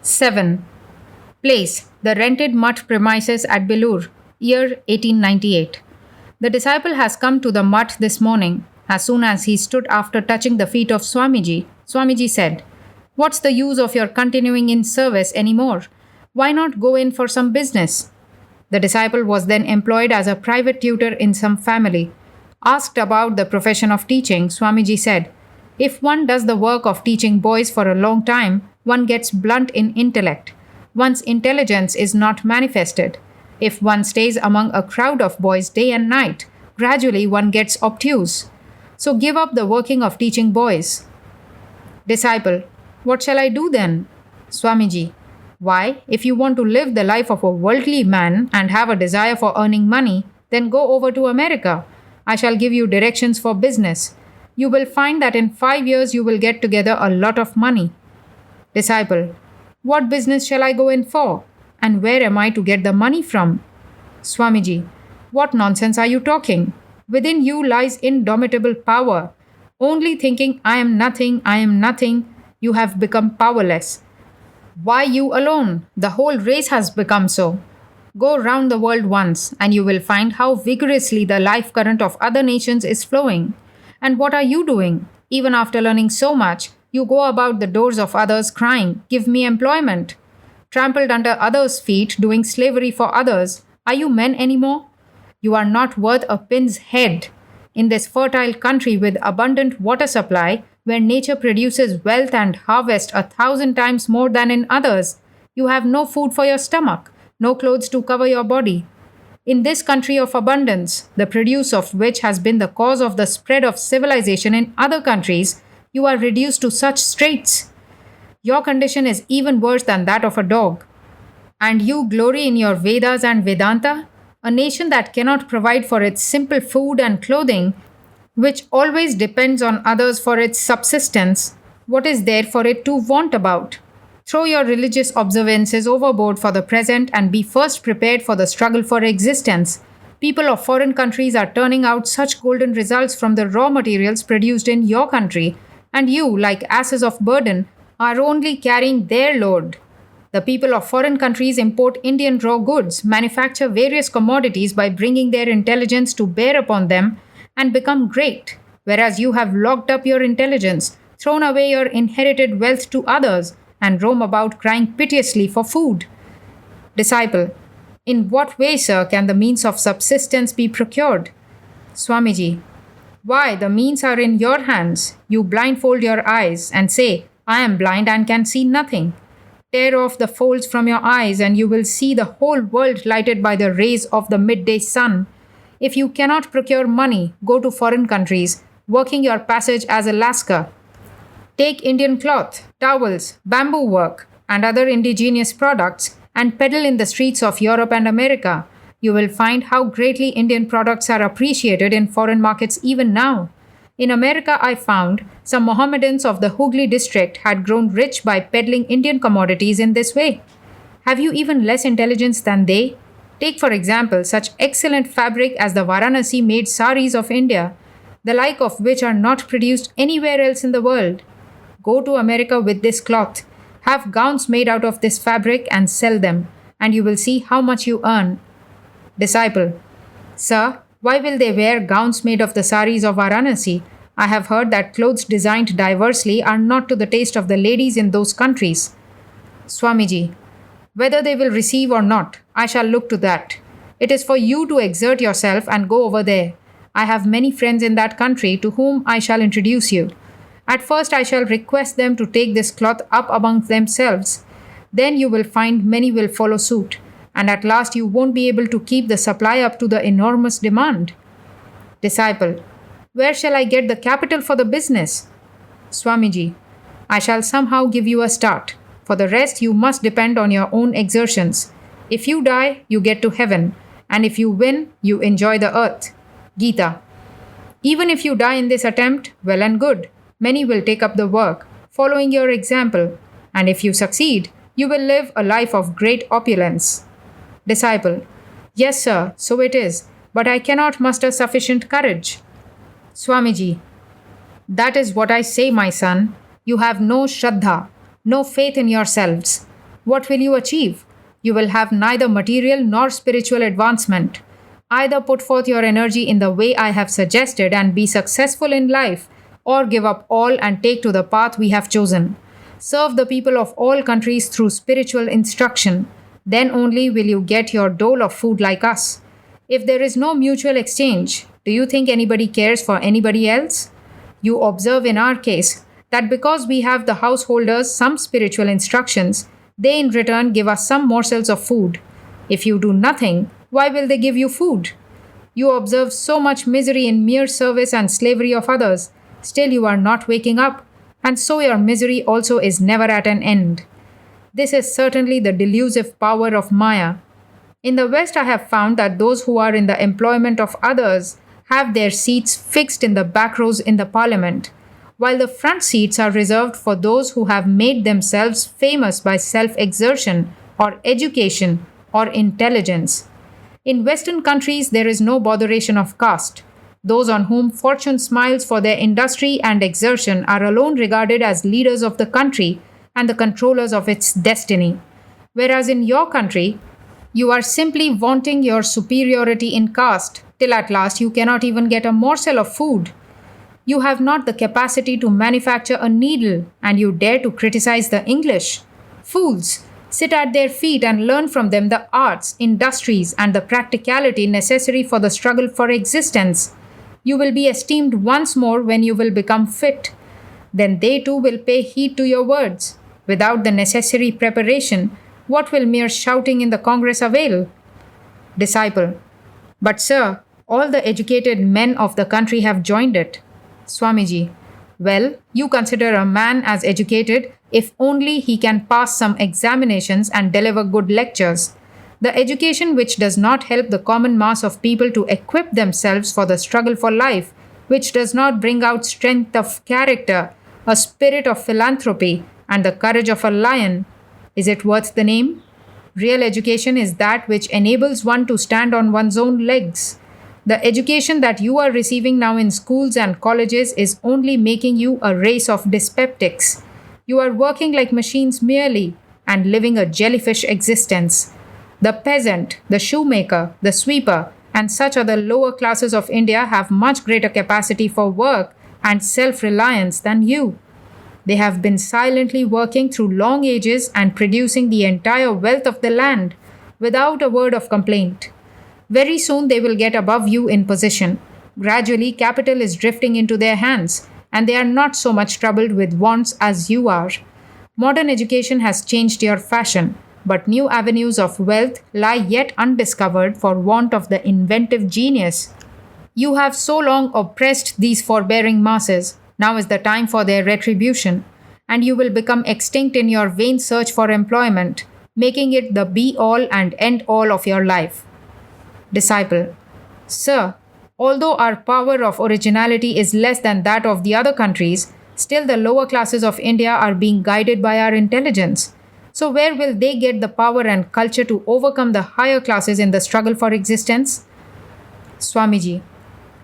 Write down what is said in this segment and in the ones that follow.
7. Place: the rented mutt premises at Belur, year 1898. The disciple has come to the mutt this morning. As soon as he stood after touching the feet of Swamiji, Swamiji said, "What's the use of your continuing in service anymore? Why not go in for some business?" The disciple was then employed as a private tutor in some family. Asked about the profession of teaching, Swamiji said, "If one does the work of teaching boys for a long time, one gets blunt in intellect. One's intelligence is not manifested. If one stays among a crowd of boys day and night, gradually one gets obtuse. So give up the working of teaching boys." Disciple: "What shall I do then?" Swamiji: "Why, if you want to live the life of a worldly man and have a desire for earning money, then go over to America. I shall give you directions for business. You will find that in 5 years you will get together a lot of money." Disciple: "What business shall I go in for? And where am I to get the money from?" Swamiji: "What nonsense are you talking? Within you lies indomitable power. Only thinking, I am nothing, you have become powerless. Why you alone? The whole race has become so. Go round the world once, and you will find how vigorously the life current of other nations is flowing. And what are you doing? Even after learning so much, you go about the doors of others crying, 'Give me employment.' Trampled under others' feet, doing slavery for others. Are you men anymore? You are not worth a pin's head. In this fertile country with abundant water supply, where nature produces wealth and harvest 1,000 times more than in others, you have no food for your stomach, no clothes to cover your body. In this country of abundance, the produce of which has been the cause of the spread of civilization in other countries, you are reduced to such straits. Your condition is even worse than that of a dog. And you glory in your Vedas and Vedanta, a nation that cannot provide for its simple food and clothing, which always depends on others for its subsistence. What is there for it to want about? Throw your religious observances overboard for the present and be first prepared for the struggle for existence. People of foreign countries are turning out such golden results from the raw materials produced in your country, and you, like asses of burden, are only carrying their load. The people of foreign countries import Indian raw goods, manufacture various commodities by bringing their intelligence to bear upon them, and become great, whereas you have locked up your intelligence, thrown away your inherited wealth to others, and roam about crying piteously for food. Disciple: "In what way, sir, can the means of subsistence be procured?" Swamiji: "Why, the means are in your hands. You blindfold your eyes and say, 'I am blind and can see nothing.' Tear off the folds from your eyes, and you will see the whole world lighted by the rays of the midday sun. If you cannot procure money, go to foreign countries, working your passage as a lascar. Take Indian cloth, towels, bamboo work, and other indigenous products, and peddle in the streets of Europe and America. You will find how greatly Indian products are appreciated in foreign markets even now. In America, I found some Mohammedans of the Hooghly district had grown rich by peddling Indian commodities in this way. Have you even less intelligence than they? Take, for example, such excellent fabric as the Varanasi made saris of India, the like of which are not produced anywhere else in the world. Go to America with this cloth, have gowns made out of this fabric and sell them, and you will see how much you earn." Disciple: "Sir, why will they wear gowns made of the saris of Varanasi? I have heard that clothes designed diversely are not to the taste of the ladies in those countries." Swamiji: "Whether they will receive or not, I shall look to that. It is for you to exert yourself and go over there. I have many friends in that country to whom I shall introduce you. At first, I shall request them to take this cloth up among themselves. Then you will find many will follow suit, and at last you won't be able to keep the supply up to the enormous demand." Disciple: "Where shall I get the capital for the business?" Swamiji: "I shall somehow give you a start. For the rest, you must depend on your own exertions. If you die, you get to heaven, and if you win, you enjoy the earth." Gita. Even if you die in this attempt, well and good. Many will take up the work, following your example, and if you succeed, you will live a life of great opulence. Disciple: "Yes, sir, so it is, but I cannot muster sufficient courage." Swamiji: "That is what I say, my son. You have no Shraddha, no faith in yourselves. What will you achieve? You will have neither material nor spiritual advancement. Either put forth your energy in the way I have suggested and be successful in life, or give up all and take to the path we have chosen. Serve the people of all countries through spiritual instruction. Then only will you get your dole of food like us. If there is no mutual exchange, do you think anybody cares for anybody else? You observe in our case that because we have the householders some spiritual instructions, they in return give us some morsels of food. If you do nothing, why will they give you food? You observe so much misery in mere service and slavery of others, still you are not waking up, and so your misery also is never at an end. This is certainly the delusive power of Maya. In the West, I have found that those who are in the employment of others have their seats fixed in the back rows in the parliament, while the front seats are reserved for those who have made themselves famous by self exertion, or education, or intelligence. In Western countries, there is no botheration of caste. Those on whom fortune smiles for their industry and exertion are alone regarded as leaders of the country and the controllers of its destiny. Whereas in your country, you are simply vaunting your superiority in caste, till at last you cannot even get a morsel of food. You have not the capacity to manufacture a needle, and you dare to criticize the English. Fools! Sit at their feet and learn from them the arts, industries, and the practicality necessary for the struggle for existence. You will be esteemed once more when you will become fit. Then they too will pay heed to your words. Without the necessary preparation, what will mere shouting in the Congress avail? Disciple. But, sir, all the educated men of the country have joined it. Swamiji. Well, you consider a man as educated if only he can pass some examinations and deliver good lectures. The education which does not help the common mass of people to equip themselves for the struggle for life, which does not bring out strength of character, a spirit of philanthropy, and the courage of a lion, is it worth the name? Real education is that which enables one to stand on one's own legs. The education that you are receiving now in schools and colleges is only making you a race of dyspeptics. You are working like machines merely and living a jellyfish existence. The peasant, the shoemaker, the sweeper, and such other lower classes of India have much greater capacity for work and self-reliance than you. They have been silently working through long ages and producing the entire wealth of the land without a word of complaint. Very soon they will get above you in position. Gradually, capital is drifting into their hands, and they are not so much troubled with wants as you are. Modern education has changed your fashion, but new avenues of wealth lie yet undiscovered for want of the inventive genius. You have so long oppressed these forbearing masses. Now is the time for their retribution, and you will become extinct in your vain search for employment, making it the be-all and end-all of your life. Disciple. Sir, although our power of originality is less than that of the other countries, still the lower classes of India are being guided by our intelligence. So where will they get the power and culture to overcome the higher classes in the struggle for existence? Swamiji.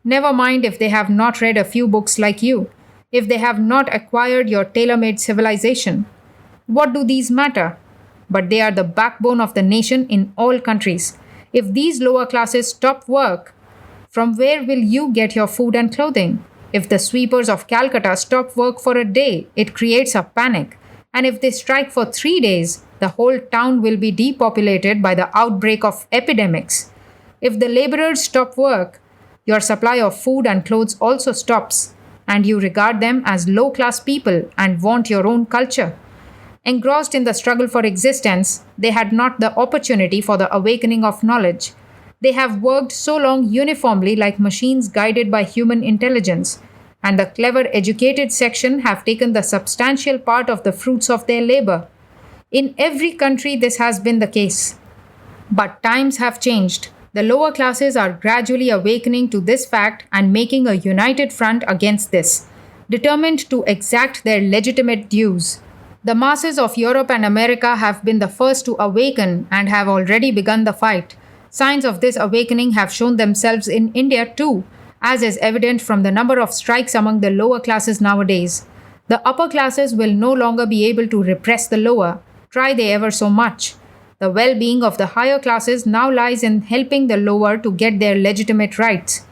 Never mind if they have not read a few books like you, if they have not acquired your tailor-made civilization. What do these matter? But they are the backbone of the nation in all countries. If these lower classes stop work, from where will you get your food and clothing? If the sweepers of Calcutta stop work for a day, it creates a panic. And if they strike for 3 days, the whole town will be depopulated by the outbreak of epidemics. If the laborers stop work, your supply of food and clothes also stops, and you regard them as low-class people and want your own culture. Engrossed in the struggle for existence, they had not the opportunity for the awakening of knowledge. They have worked so long uniformly like machines guided by human intelligence, and the clever educated section have taken the substantial part of the fruits of their labor. In every country this has been the case. But times have changed. The lower classes are gradually awakening to this fact and making a united front against this, determined to exact their legitimate dues. The masses of Europe and America have been the first to awaken and have already begun the fight. Signs of this awakening have shown themselves in India too, as is evident from the number of strikes among the lower classes nowadays. The upper classes will no longer be able to repress the lower, try they ever so much. The well being of the higher classes now lies in helping the lower to get their legitimate rights.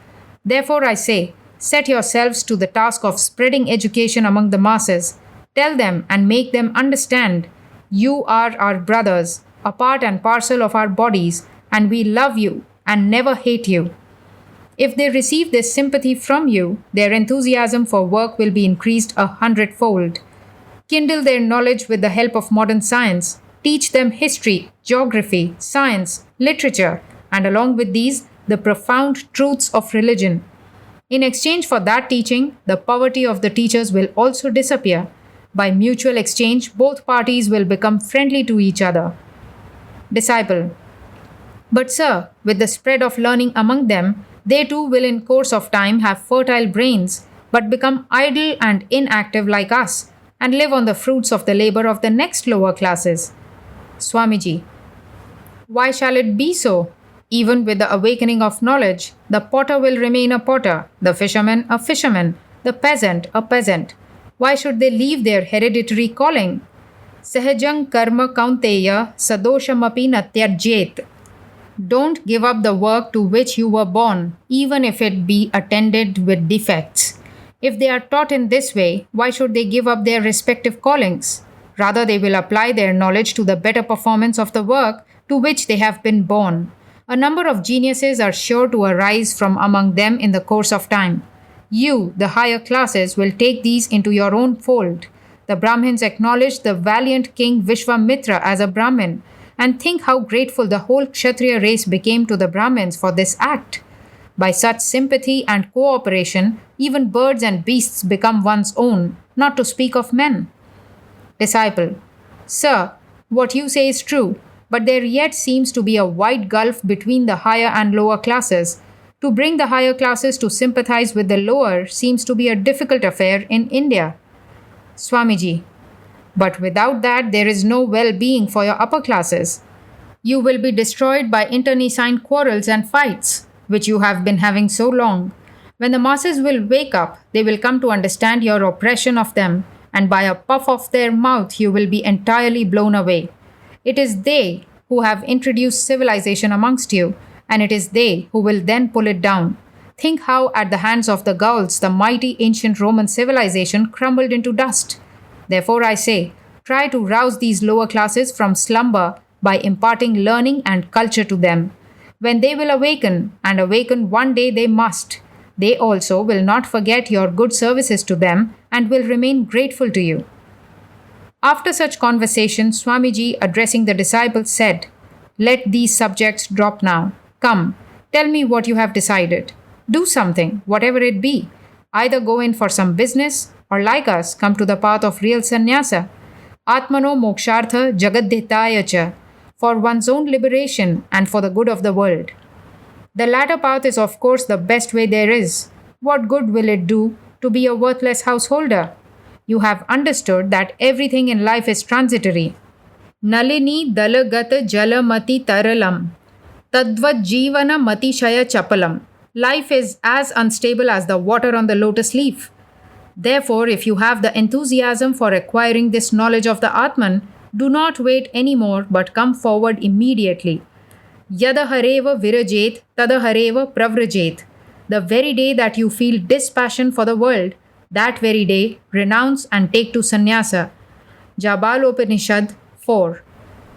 Therefore, I say, set yourselves to the task of spreading education among the masses. Tell them and make them understand you are our brothers, a part and parcel of our bodies, and we love you and never hate you. If they receive this sympathy from you, their enthusiasm for work will be increased 100-fold. Kindle their knowledge with the help of modern science. Teach them history, geography, science, literature, and along with these, the profound truths of religion. In exchange for that teaching, the poverty of the teachers will also disappear. By mutual exchange, both parties will become friendly to each other. Disciple. But sir, with the spread of learning among them, they too will in course of time have fertile brains, but become idle and inactive like us, and live on the fruits of the labor of the next lower classes. Swamiji. Why shall it be so? Even with the awakening of knowledge, the potter will remain a potter, the fisherman a fisherman, the peasant a peasant. Why should they leave their hereditary calling? Sahajang karma kaunteya sadoshamapi natyarjet. Don't give up the work to which you were born, even if it be attended with defects. If they are taught in this way, why should they give up their respective callings? Rather, they will apply their knowledge to the better performance of the work to which they have been born. A number of geniuses are sure to arise from among them in the course of time. You, the higher classes, will take these into your own fold. The Brahmins acknowledge the valiant king Vishwamitra as a Brahmin, and think how grateful the whole Kshatriya race became to the Brahmins for this act. By such sympathy and cooperation, even birds and beasts become one's own, not to speak of men. Disciple. Sir, what you say is true, but there yet seems to be a wide gulf between the higher and lower classes. To bring the higher classes to sympathize with the lower seems to be a difficult affair in India. Swamiji. But without that, there is no well-being for your upper classes. You will be destroyed by internecine quarrels and fights, which you have been having so long. When the masses will wake up, they will come to understand your oppression of them, and by a puff of their mouth you will be entirely blown away. It is they who have introduced civilization amongst you, and it is they who will then pull it down. Think how at the hands of the Gauls the mighty ancient Roman civilization crumbled into dust. Therefore I say, try to rouse these lower classes from slumber by imparting learning and culture to them. When they will awaken, and awaken one day they must, they also will not forget your good services to them and will remain grateful to you. After such conversation, Swamiji, addressing the disciples, said, Let these subjects drop now. Come, tell me what you have decided. Do something, whatever it be. Either go in for some business, or like us, come to the path of real sannyasa. Atmano mokshartha jagadhitaya cha, for one's own liberation and for the good of the world. The latter path is of course the best way there is. What good will it do to be a worthless householder? You have understood that everything in life is transitory. Nalini dalagata jalamati taralam, tadvat jivana matishaya chapalam. Life is as unstable as the water on the lotus leaf. Therefore, if you have the enthusiasm for acquiring this knowledge of the Atman, do not wait any more but come forward immediately. Yada hareva virajet, tada hareva pravrajet. The very day that you feel dispassion for the world, that very day renounce and take to sannyasa. Jabalopanishad 4.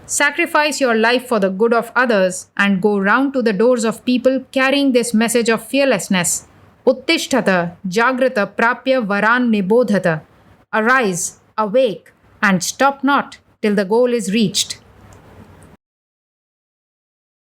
Sacrifice your life for the good of others and go round to the doors of people carrying this message of fearlessness. Uttishtata, Jagrata Prapya Varan Nibodhata. Arise, awake, and stop not till the goal is reached.